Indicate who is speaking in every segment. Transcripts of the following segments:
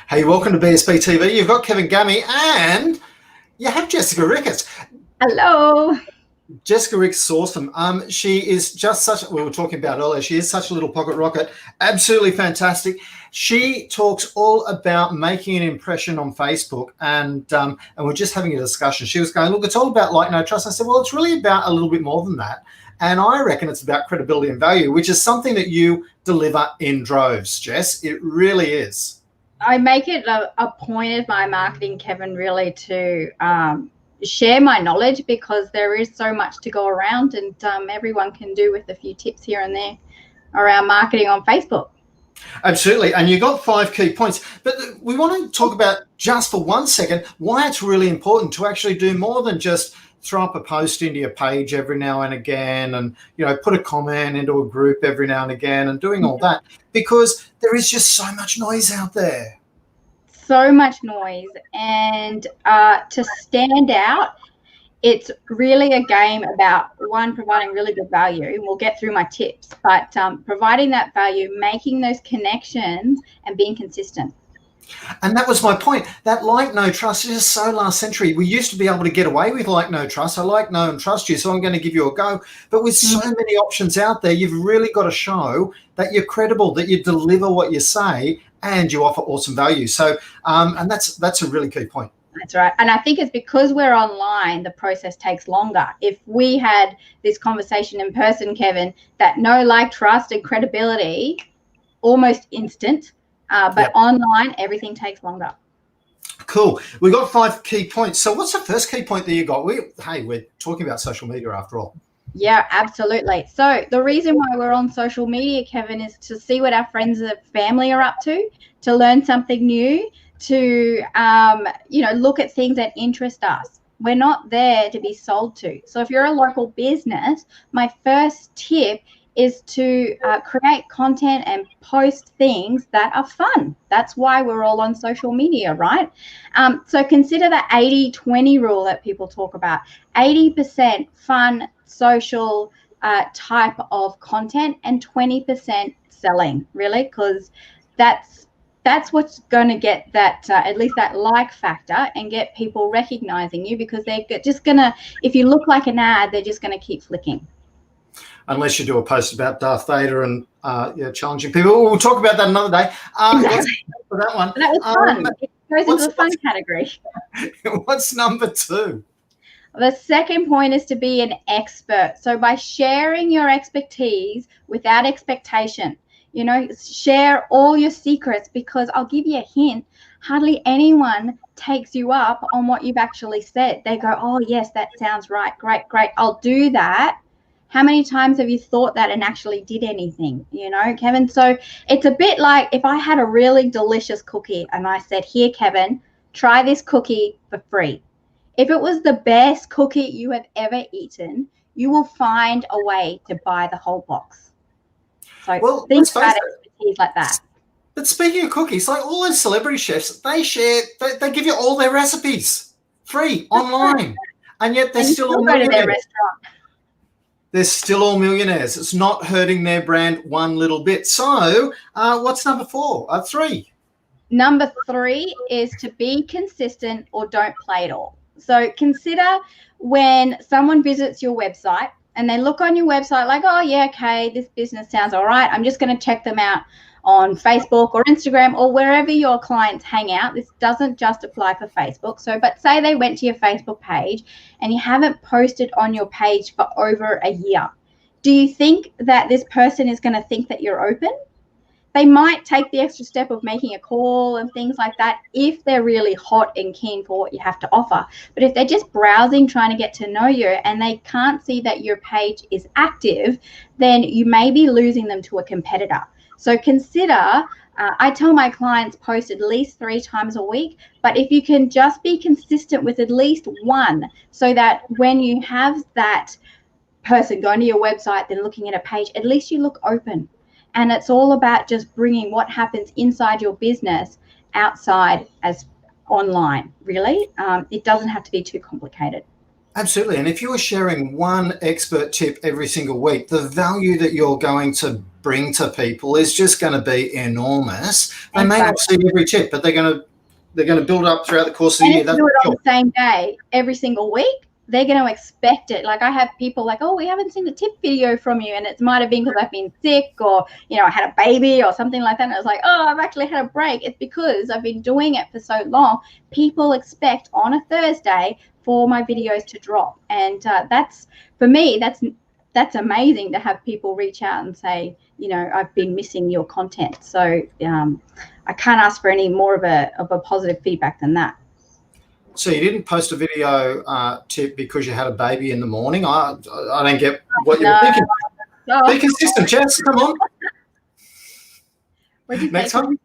Speaker 1: Hey, welcome to BSB TV. You've got Kevin Gammy and you have Jessica Ricketts.
Speaker 2: Hello.
Speaker 1: Jessica Ricketts is awesome. She is just such, we were talking about earlier, she is such a little pocket rocket. Absolutely fantastic. She talks all about making an impression on Facebook, and we're just having a discussion. She was going, look, it's all about like, no trust. I said, well, it's really about a little bit more than that. And I reckon it's about credibility and value, which is something that you deliver in droves, Jess. It really is.
Speaker 2: I make it a point of my marketing, Kevin, really to share my knowledge, because there is so much to go around, and everyone can do with a few tips here and there around marketing on Facebook.
Speaker 1: Absolutely. And you got 5 key points, but we want to talk about just for 1 second why it's really important to actually do more than just throw up a post into your page every now and again, and put a comment into a group every now and again, and doing all that, because there is just so much noise out there.
Speaker 2: So much noise, and to stand out, it's really a game about, one, providing really good value. We'll get through my tips, but providing that value, making those connections, and being consistent.
Speaker 1: And that was my point. That like, no trust is so last century. We used to be able to get away with like, no trust. I like, know, and trust you, so I'm going to give you a go. But with so many options out there, you've really got to show that you're credible, that you deliver what you say, and you offer awesome value. So, and that's a really key point.
Speaker 2: That's right. And I think it's because we're online, the process takes longer. If we had this conversation in person, Kevin, that know, like, trust, and credibility, almost instant. But online, everything takes longer.
Speaker 1: Cool. We got 5 key points. So what's the first key point that you got? We're talking about social media after all.
Speaker 2: Yeah, absolutely. So the reason why we're on social media, Kevin, is to see what our friends and family are up to learn something new, to look at things that interest us. We're not there to be sold to. So if you're a local business, my first tip is to create content and post things that are fun. That's why we're all on social media, right? So consider the 80-20 rule that people talk about. 80% fun, social type of content, and 20% selling, really, because that's what's going to get that at least that like factor, and get people recognizing you, because they're just going to, if you look like an ad, they're just going to keep flicking.
Speaker 1: Unless you do a post about Darth Vader and challenging people. We'll talk about that another day.
Speaker 2: Exactly.
Speaker 1: For that one.
Speaker 2: But that was fun. It goes into the fun category.
Speaker 1: What's number 2?
Speaker 2: The second point is to be an expert. So by sharing your expertise without expectation, share all your secrets, because I'll give you a hint, hardly anyone takes you up on what you've actually said. They go, oh, yes, that sounds right. Great. I'll do that. How many times have you thought that and actually did anything, Kevin? So it's a bit like if I had a really delicious cookie and I said, here, Kevin, try this cookie for free. If it was the best cookie you have ever eaten, you will find a way to buy the whole box. So think about expertise like that.
Speaker 1: But speaking of cookies, like all those celebrity chefs, they give you all their recipes free online, and yet they're still all
Speaker 2: go to their restaurant.
Speaker 1: They're still all millionaires. It's not hurting their brand one little bit. So what's number 3?
Speaker 2: Number 3 is to be consistent or don't play at all. So consider when someone visits your website and they look on your website like, oh, yeah, okay, this business sounds all right. I'm just going to check them out on Facebook or Instagram or wherever your clients hang out. This doesn't just apply for Facebook. So, but say they went to your Facebook page and you haven't posted on your page for over a year. Do you think that this person is going to think that you're open? They might take the extra step of making a call and things like that if they're really hot and keen for what you have to offer. But if they're just browsing, trying to get to know you, and they can't see that your page is active, then you may be losing them to a competitor. So consider, I tell my clients post at least 3 times a week, but if you can just be consistent with at least 1, so that when you have that person going to your website, then looking at a page, at least you look open. And it's all about just bringing what happens inside your business outside as online, really. It doesn't have to be too complicated.
Speaker 1: Absolutely. And if you were sharing one expert tip every single week, the value that you're going to bring to people is just going to be enormous. They may not see every tip, but they're going to build up throughout the course of the year.
Speaker 2: And if you do it on the same day every single week, they're going to expect it. Like I have people like, oh, we haven't seen the tip video from you. And it might have been because I've been sick or, I had a baby or something like that. And I was like, oh, I've actually had a break. It's because I've been doing it for so long. People expect on a Thursday for my videos to drop. And that's, for me, that's amazing to have people reach out and say, I've been missing your content. So I can't ask for any more of a positive feedback than that.
Speaker 1: So you didn't post a video tip because you had a baby in the morning? I don't get what you were thinking.
Speaker 2: No.
Speaker 1: Be consistent, Jess. Come on. Next one.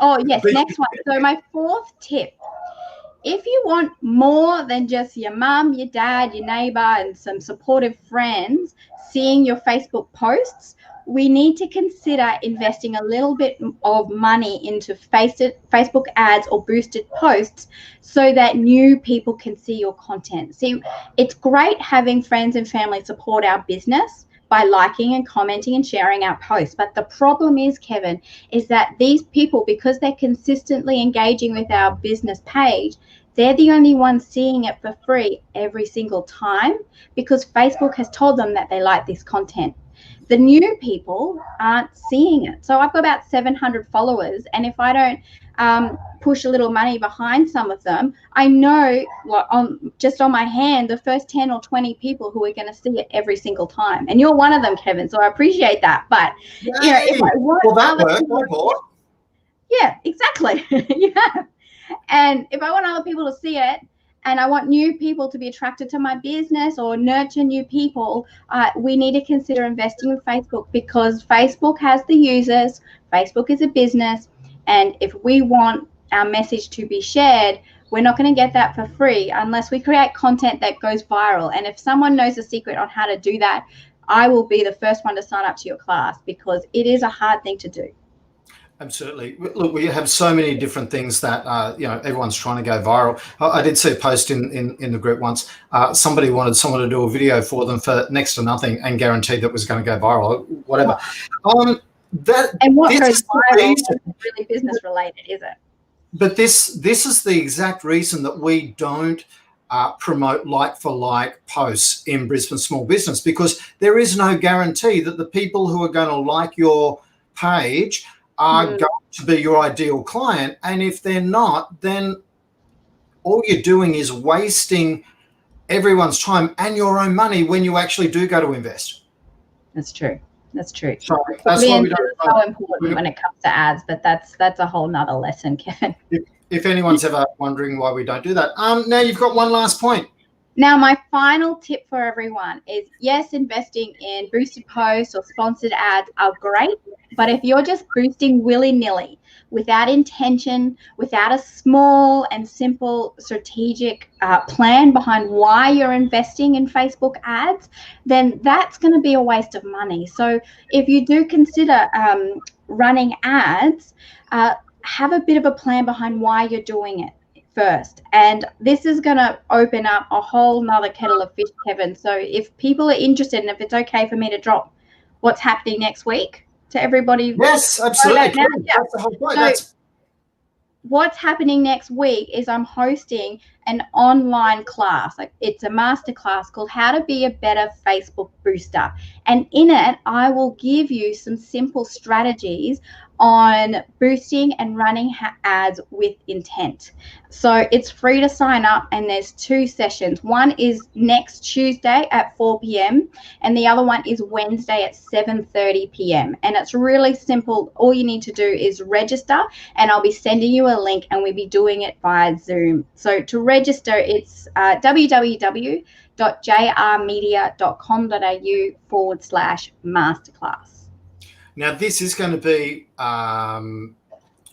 Speaker 2: Oh, yes, next one. So my fourth tip, if you want more than just your mum, your dad, your neighbor, and some supportive friends seeing your Facebook posts, we need to consider investing a little bit of money into Facebook ads or boosted posts so that new people can see your content. See, it's great having friends and family support our business by liking and commenting and sharing our posts. But the problem is, Kevin, is that these people, because they're consistently engaging with our business page, they're the only ones seeing it for free every single time because Facebook has told them that they like this content. The new people aren't seeing it. So I've got about 700 followers, and if I don't push a little money behind some of them, I know just on my hand, the first 10 or 20 people who are going to see it every single time. And you're one of them, Kevin, so I appreciate that. But if I want yeah, exactly. Yeah. And if I want other people to see it, and I want new people to be attracted to my business or nurture new people, we need to consider investing in Facebook because Facebook has the users, Facebook is a business, and if we want our message to be shared, we're not going to get that for free unless we create content that goes viral. And if someone knows the secret on how to do that, I will be the first one to sign up to your class because it is a hard thing to do.
Speaker 1: Absolutely. Look, we have so many different things that, everyone's trying to go viral. I did see a post in the group once. Somebody wanted someone to do a video for them for next to nothing and guaranteed that was going to go viral, whatever.
Speaker 2: And what goes viral isn't really business related, is it?
Speaker 1: But this is the exact reason that we don't promote like-for-like posts in Brisbane Small Business, because there is no guarantee that the people who are going to like your page are going to be your ideal client. And if they're not, then all you're doing is wasting everyone's time and your own money when you actually do go to invest.
Speaker 2: That's true. That's true.
Speaker 1: So that's why we don't.
Speaker 2: So important when it comes to ads, but that's a whole nother lesson, Kevin.
Speaker 1: If anyone's ever wondering why we don't do that, now you've got one last point.
Speaker 2: Now, my final tip for everyone is, yes, investing in boosted posts or sponsored ads are great, but if you're just boosting willy-nilly without intention, without a small and simple strategic plan behind why you're investing in Facebook ads, then that's going to be a waste of money. So if you do consider running ads, have a bit of a plan behind why you're doing it first. And this is going to open up a whole nother kettle of fish, Kevin. So if people are interested, and if it's okay for me to drop what's happening next week to everybody.
Speaker 1: Yes, absolutely.
Speaker 2: That's the whole point. So what's happening next week is I'm hosting an online class. Like, it's a master class called How to Be a Better Facebook Booster. And in it, I will give you some simple strategies on boosting and running ads with intent. So it's free to sign up, and there's 2 sessions. One is next Tuesday at 4 p.m. and the other one is Wednesday at 7:30 p.m. And it's really simple. All you need to do is register, and I'll be sending you a link, and we'll be doing it via Zoom. So to register, it's www.jrmedia.com.au/masterclass.
Speaker 1: Now, this is going to be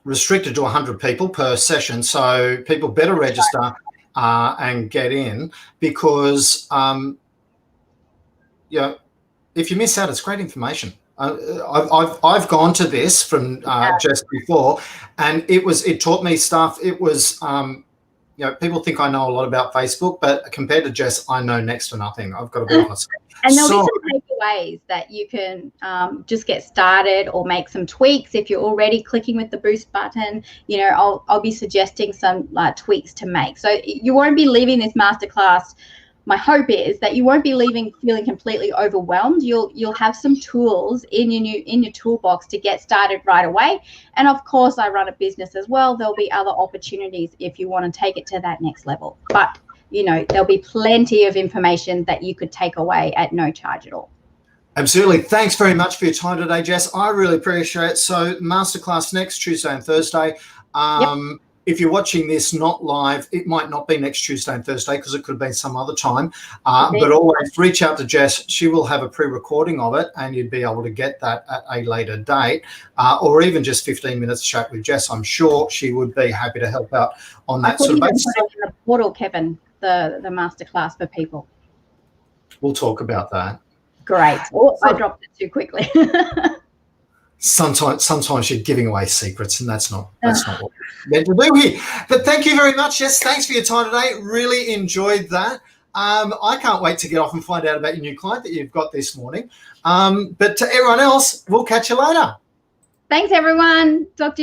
Speaker 1: restricted to 100 people per session, so people better register and get in, because if you miss out, it's great information. I've gone to this from just before, and it taught me stuff. It was people think I know a lot about Facebook, but compared to Jess, I know next to nothing. I've got to be honest.
Speaker 2: And there'll be some ways that you can just get started or make some tweaks. If you're already clicking with the boost button, you know, I'll be suggesting some tweaks to make. So you won't be leaving this masterclass. My hope is that you won't be leaving feeling completely overwhelmed. You'll have some tools in your toolbox to get started right away. And of course, I run a business as well. There'll be other opportunities if you want to take it to that next level. But you know, there'll be plenty of information that you could take away at no charge at all.
Speaker 1: Absolutely. Thanks very much for your time today, Jess. I really appreciate it. So masterclass next Tuesday and Thursday.
Speaker 2: Yep.
Speaker 1: If you're watching this not live, it might not be next Tuesday and Thursday because it could have been some other time. But always reach out to Jess. She will have a pre-recording of it and you'd be able to get that at a later date or even just 15 minutes chat with Jess. I'm sure she would be happy to help out on that sort of basis.
Speaker 2: In the portal, Kevin, the masterclass for people.
Speaker 1: We'll talk about that.
Speaker 2: Great. Oh, I dropped it too quickly.
Speaker 1: Sometimes you're giving away secrets, and that's not what we're meant to do here. But thank you very much, Jess. Thanks for your time today. Really enjoyed that. I can't wait to get off and find out about your new client that you've got this morning. But to everyone else, we'll catch you later.
Speaker 2: Thanks, everyone. Talk to you